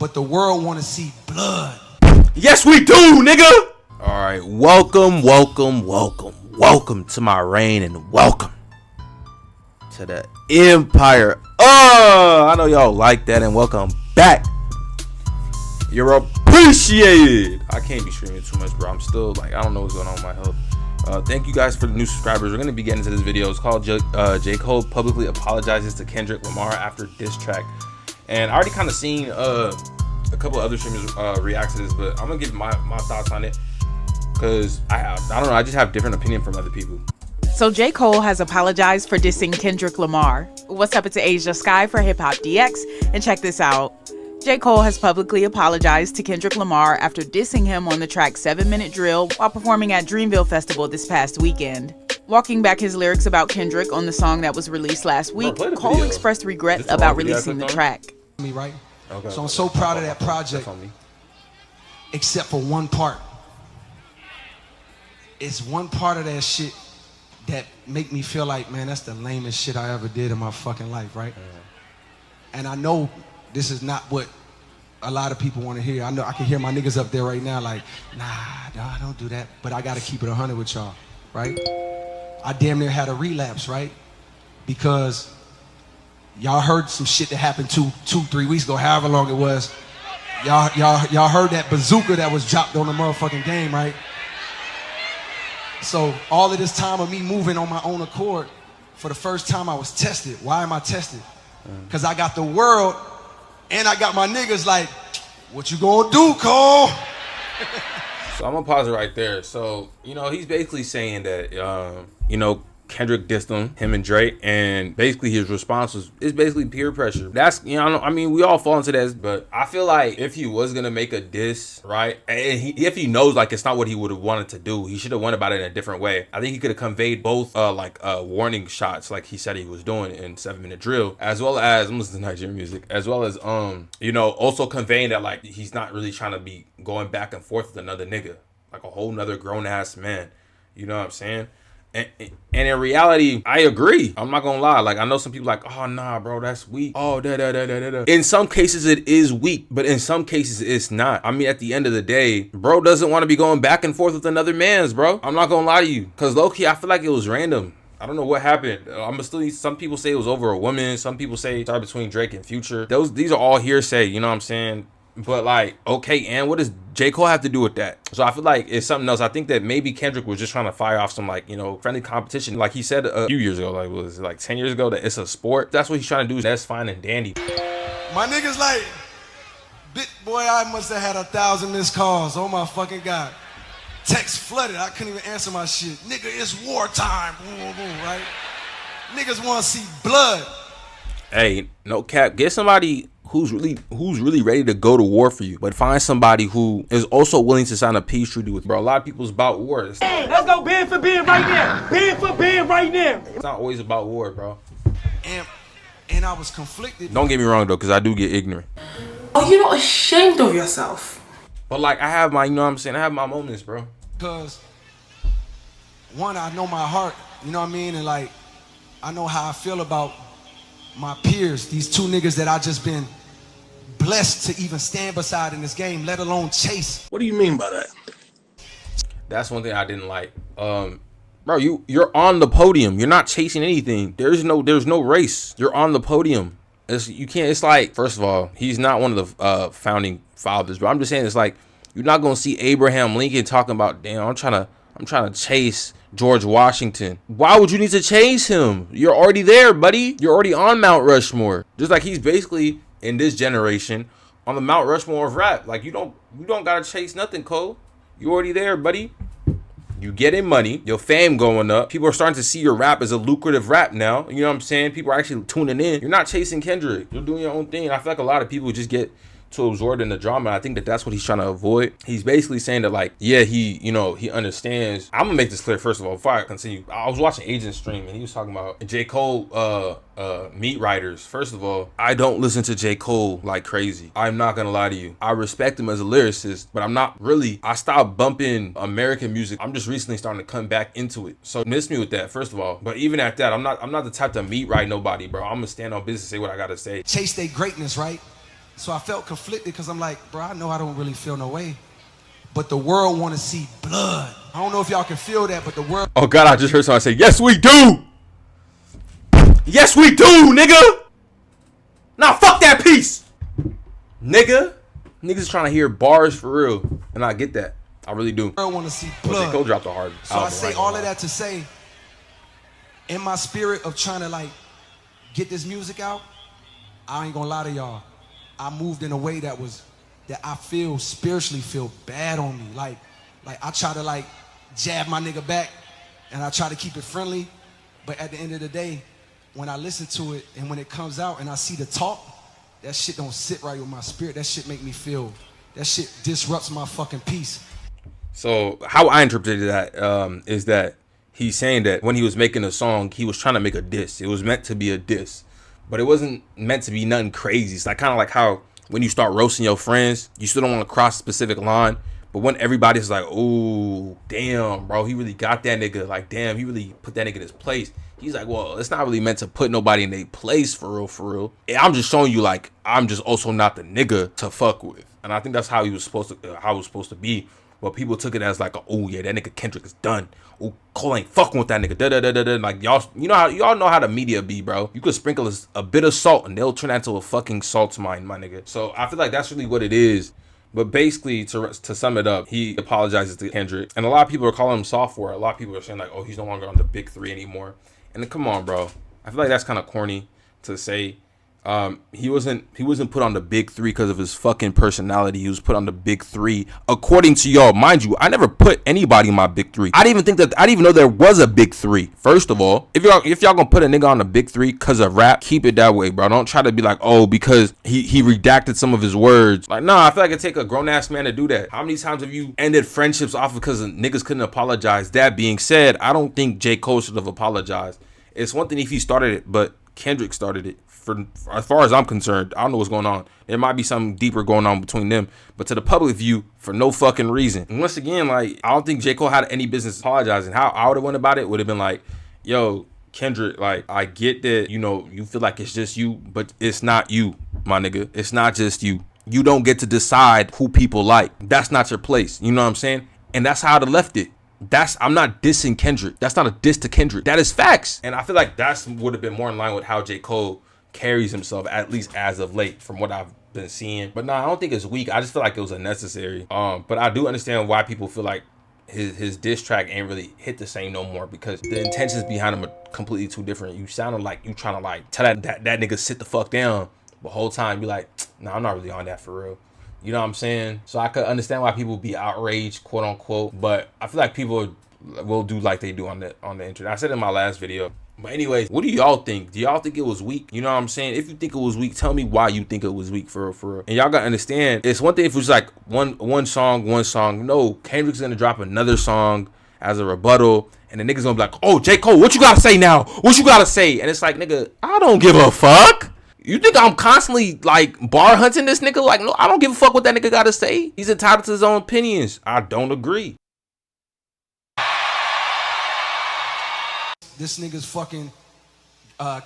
but the world want to see blood. Yes, we do, nigga. All right, welcome to my reign, and welcome to the empire. Oh, I know y'all like that, and welcome back. You're appreciated. I can't be streaming too much, bro. I'm still like, I don't know what's going on with my health. Thank you guys for the new subscribers. We're gonna be getting into this video. It's called J. Cole publicly apologizes to Kendrick Lamar after diss track. And I already kind of seen a couple of other streamers react to this, but I'm gonna give my thoughts on it because I don't know, I just have different opinion from other people. So J. Cole has apologized for dissing Kendrick Lamar. What's up? It's Asia Sky for Hip Hop DX, and check this out. J. Cole has publicly apologized to Kendrick Lamar after dissing him on the track 7-Minute Drill while performing at Dreamville Festival this past weekend. Walking back his lyrics about Kendrick on the song that was released last week, Cole expressed regret about releasing the track. Me, right? Okay. So I'm so proud of that project, except for one part. It's one part of that shit that make me feel like, man, that's the lamest shit I ever did in my fucking life, right? And I know this is not what a lot of people want to hear. I know I can hear my niggas up there right now like, nah, don't do that. But I got to keep it 100 with y'all, right? I damn near had a relapse, right? Because y'all heard some shit that happened 3 weeks ago, however long it was. Y'all heard that bazooka that was dropped on the motherfucking game, right? So all of this time of me moving on my own accord, for the first time I was tested. Why am I tested? Because I got the world and I got my niggas like, what you gonna do, Cole? So I'm gonna pause it right there. So, you know, he's basically saying that, you know, Kendrick dissed him and Drake, and basically his response is basically peer pressure. That's, you know, I mean, we all fall into that, but I feel like if he was gonna make a diss, right, and if he knows like it's not what he would have wanted to do, he should have went about it in a different way. I think he could have conveyed both warning shots like he said he was doing in 7-Minute Drill, as well as, I'm listening to Nigerian music, as well as you know, also conveying that like he's not really trying to be going back and forth with another nigga, like a whole nother grown ass man. You know what I'm saying? And in reality, I agree. I'm not gonna lie. Like, I know some people like, oh nah, bro, that's weak. Oh, da. In some cases, it is weak, but in some cases, it's not. I mean, at the end of the day, bro doesn't want to be going back and forth with another man's, bro. I'm not gonna lie to you, cause low key, I feel like it was random. I don't know what happened. Some people say it was over a woman. Some people say it started between Drake and Future. These are all hearsay. You know what I'm saying? But like, okay, and what does J. Cole have to do with that? So I feel like it's something else. I think that maybe Kendrick was just trying to fire off some, like, you know, friendly competition. Like he said a few years ago, like, was it like 10 years ago, that it's a sport. That's what he's trying to do. That's fine and dandy. My niggas like, boy, I must have had 1,000 missed calls. Oh my fucking God. Text flooded. I couldn't even answer my shit. Nigga, it's wartime. Boom, boom, boom, right? Niggas want to see blood. Hey, no cap. Get somebody who's really ready to go to war for you, but find somebody who is also willing to sign a peace treaty with, bro. A lot of people's about war. Hey, let's go band for band right now. Band for band right now. It's not always about war, bro. And I was conflicted. Don't get me wrong though, because I do get ignorant. Are you not ashamed of yourself? But like, I have my, you know what I'm saying, I have my moments, bro. Because one, I know my heart, you know what I mean, and like, I know how I feel about my peers, these two niggas that I just been blessed to even stand beside in this game, let alone chase. What do you mean by that? That's one thing I didn't like. Bro, you're on the podium. You're not chasing anything. There's no race. You're on the podium. It's like, first of all, he's not one of the founding fathers, but I'm just saying, it's like, you're not gonna see Abraham Lincoln talking about, damn, I'm trying to chase George Washington. Why would you need to chase him? You're already there, buddy. You're already on Mount Rushmore. Just like he's basically, in this generation, on the Mount Rushmore of rap. Like, you don't gotta chase nothing, Cole. You already there, buddy. You getting money, your fame going up. People are starting to see your rap as a lucrative rap now. You know what I'm saying? People are actually tuning in. You're not chasing Kendrick. You're doing your own thing. I feel like a lot of people just get too absorbed in the drama. I think that that's what he's trying to avoid. He's basically saying that, like, yeah, he understands. I'm gonna make this clear first of all before I continue. I was watching Agent stream and he was talking about J. Cole meat writers. First of all, I don't listen to J. Cole like crazy. I'm not gonna lie to you. I respect him as a lyricist, but I'm not really. I stopped bumping American music. I'm just recently starting to come back into it. So miss me with that, first of all. But even at that, I'm not the type to meat write nobody, bro. I'm gonna stand on business and say what I gotta say. Chase their greatness, right? So I felt conflicted because I'm like, bro, I know I don't really feel no way. But the world want to see blood. I don't know if y'all can feel that, but the world... Oh, God, I just heard someone say, yes, we do. Yes, we do, nigga. Nah, fuck that piece. Nigga. Niggas trying to hear bars for real. And I get that. I really do. The world want to see blood. J. Cole dropped a hard So I say all of that to say, in my spirit of trying to, like, get this music out, I ain't gonna lie to y'all. I moved in a way that I feel spiritually feel bad on me. Like I try to like jab my nigga back and I try to keep it friendly. But at the end of the day, when I listen to it and when it comes out and I see the talk, that shit don't sit right with my spirit. That shit make me feel, that shit disrupts my fucking peace. So how I interpreted that is that he's saying that when he was making a song, he was trying to make a diss. It was meant to be a diss, but it wasn't meant to be nothing crazy. It's like kind of like how when you start roasting your friends, you still don't want to cross a specific line. But when everybody's like, oh, damn, bro, he really got that nigga. Like, damn, he really put that nigga in his place. He's like, well, it's not really meant to put nobody in their place for real, for real. And I'm just showing you, like, I'm just also not the nigga to fuck with. And I think that's how he was supposed to, be. But people took it as like, oh yeah, that nigga Kendrick is done. Oh, Cole ain't fucking with that nigga. Da da da da da. Like y'all know how the media be, bro. You could sprinkle a bit of salt and they'll turn that into a fucking salt mine, my nigga. So I feel like that's really what it is. But basically, to sum it up, he apologizes to Kendrick, and a lot of people are calling him software. A lot of people are saying like, oh, he's no longer on the big three anymore. And then, come on, bro. I feel like that's kind of corny to say. He wasn't put on the big three because of his fucking personality. He was put on the big three according to y'all. Mind you, I never put anybody in my big three. I didn't even know there was a big three. First of all, if y'all gonna put a nigga on the big three because of rap, keep it that way, bro. Don't try to be like, oh, because he redacted some of his words. Like, nah, I feel like it take a grown ass man to do that. How many times have you ended friendships off because niggas couldn't apologize? That being said, I don't think J. Cole should have apologized. It's one thing if he started it, but Kendrick started it. For as far as I'm concerned, I don't know what's going on. There might be something deeper going on between them, but to the public view, for no fucking reason. And once again, like, I don't think J. Cole had any business apologizing. How I would have went about it would have been like, yo, Kendrick, like, I get that, you feel like it's just you, but it's not you, my nigga. It's not just you. You don't get to decide who people like. That's not your place. You know what I'm saying? And that's how I'd have left it. I'm not dissing Kendrick. That's not a diss to Kendrick. That is facts. And I feel like that would have been more in line with how J. Cole carries himself, at least as of late, from what I've been seeing. But I don't think it's weak. I just feel like it was unnecessary. But I do understand why people feel like his diss track ain't really hit the same no more, because the intentions behind him are completely too different. You sounded like you trying to like tell that nigga sit the fuck down, the whole time you like, nah, I'm not really on that for real. You know what I'm saying? So I could understand why people be outraged, quote unquote. But I feel like people will do like they do on the internet. I said in my last video. But anyways, what do y'all think? Do y'all think it was weak? You know what I'm saying? If you think it was weak, tell me why you think it was weak, for real. And y'all gotta understand, it's one thing if it was like one song. No, Kendrick's gonna drop another song as a rebuttal, and the nigga's gonna be like, oh, J. Cole, what you gotta say now? What you gotta say? And it's like, nigga, I don't give a fuck. You think I'm constantly like bar hunting this nigga? Like, no, I don't give a fuck what that nigga gotta say. He's entitled to his own opinions. I don't agree. This nigga's fucking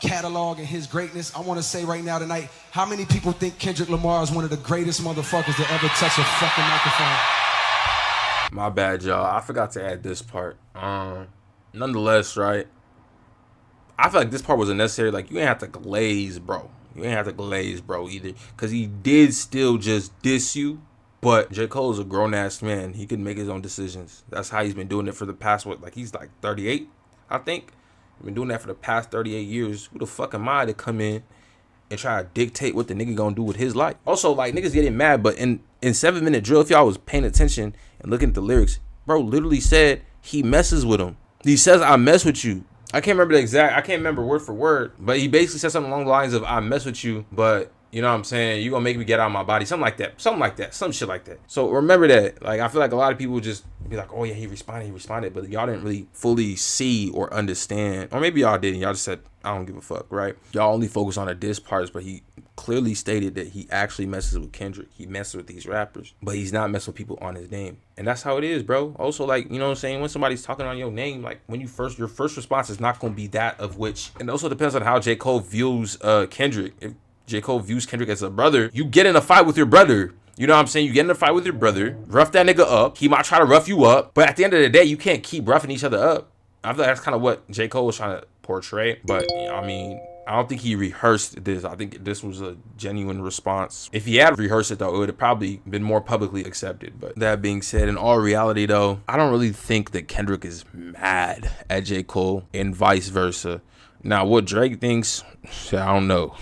catalog and his greatness. I want to say right now tonight, how many people think Kendrick Lamar is one of the greatest motherfuckers to ever touch a fucking microphone? My bad, y'all. I forgot to add this part. Nonetheless, right? I feel like this part was unnecessary. Like, you ain't have to glaze, bro. You ain't have to glaze, bro, either. Because he did still just diss you. But J. Cole's a grown-ass man. He can make his own decisions. That's how he's been doing it for the past, he's like 38, I think. He's been doing that for the past 38 years. Who the fuck am I to come in and try to dictate what the nigga gonna do with his life? Also, like, niggas getting mad, but in 7 Minute Drill, if y'all was paying attention and looking at the lyrics, bro literally said he messes with him. He says, I mess with you. I can't remember word for word, but he basically said something along the lines of, I mess with you, but you know what I'm saying, you gonna make me get out of my body, something like that, some shit like that. So remember that. Like, I feel like a lot of people just be like, oh yeah, he responded, but y'all didn't really fully see or understand, or maybe y'all didn't. Y'all just said, I don't give a fuck, right? Y'all only focus on the diss parts, but he clearly stated that he actually messes with Kendrick. He messes with these rappers, but he's not messing with people on his name. And that's how it is, bro. Also, like, you know what I'm saying, when somebody's talking on your name, like, when your first response is not gonna be that of which, and it also depends on how J. Cole views Kendrick. If J. Cole views Kendrick as a brother, you get in a fight with your brother. You know what I'm saying? You get in a fight with your brother, rough that nigga up. He might try to rough you up, but at the end of the day, you can't keep roughing each other up. I feel like that's kind of what J. Cole was trying to portray. But, I mean, I don't think he rehearsed this. I think this was a genuine response. If he had rehearsed it, though, it would have probably been more publicly accepted. But that being said, in all reality, though, I don't really think that Kendrick is mad at J. Cole and vice versa. Now, what Drake thinks, I don't know.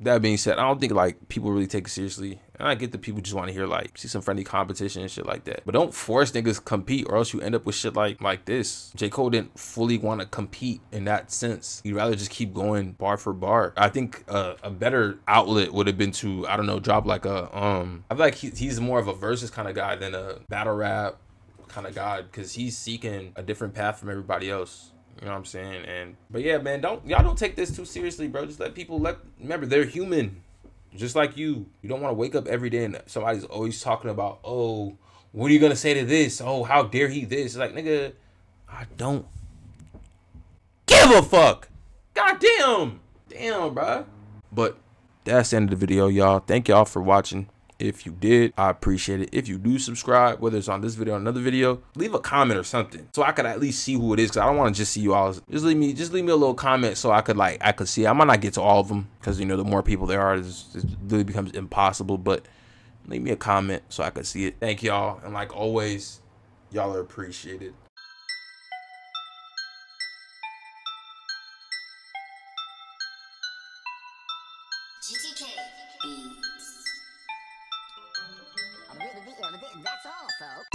That being said, I don't think like people really take it seriously. And I get that people just want to hear like see some friendly competition and shit like that. But don't force niggas compete or else you end up with shit like this. J. Cole didn't fully want to compete in that sense. He'd rather just keep going bar for bar. I think a better outlet would have been to, I don't know, drop like a I feel like he's more of a versus kind of guy than a battle rap kind of guy, because he's seeking a different path from everybody else. You know what I'm saying? But yeah, man, y'all don't take this too seriously, bro. Just remember, they're human, just like you. You don't want to wake up every day and somebody's always talking about, oh, what are you gonna say to this? Oh, how dare he this? It's like, nigga, I don't give a fuck. Goddamn, bro. But that's the end of the video, y'all. Thank y'all for watching. If you did, I appreciate it. If you do subscribe, whether it's on this video or another video, leave a comment or something so I could at least see who it is, because I don't want to just see you all. Just leave me a little comment so I could see. I might not get to all of them because, you know, the more people there are, it really becomes impossible. But leave me a comment so I could see it. Thank y'all, and like always, y'all are appreciated. I'm a bit, that's all, folks.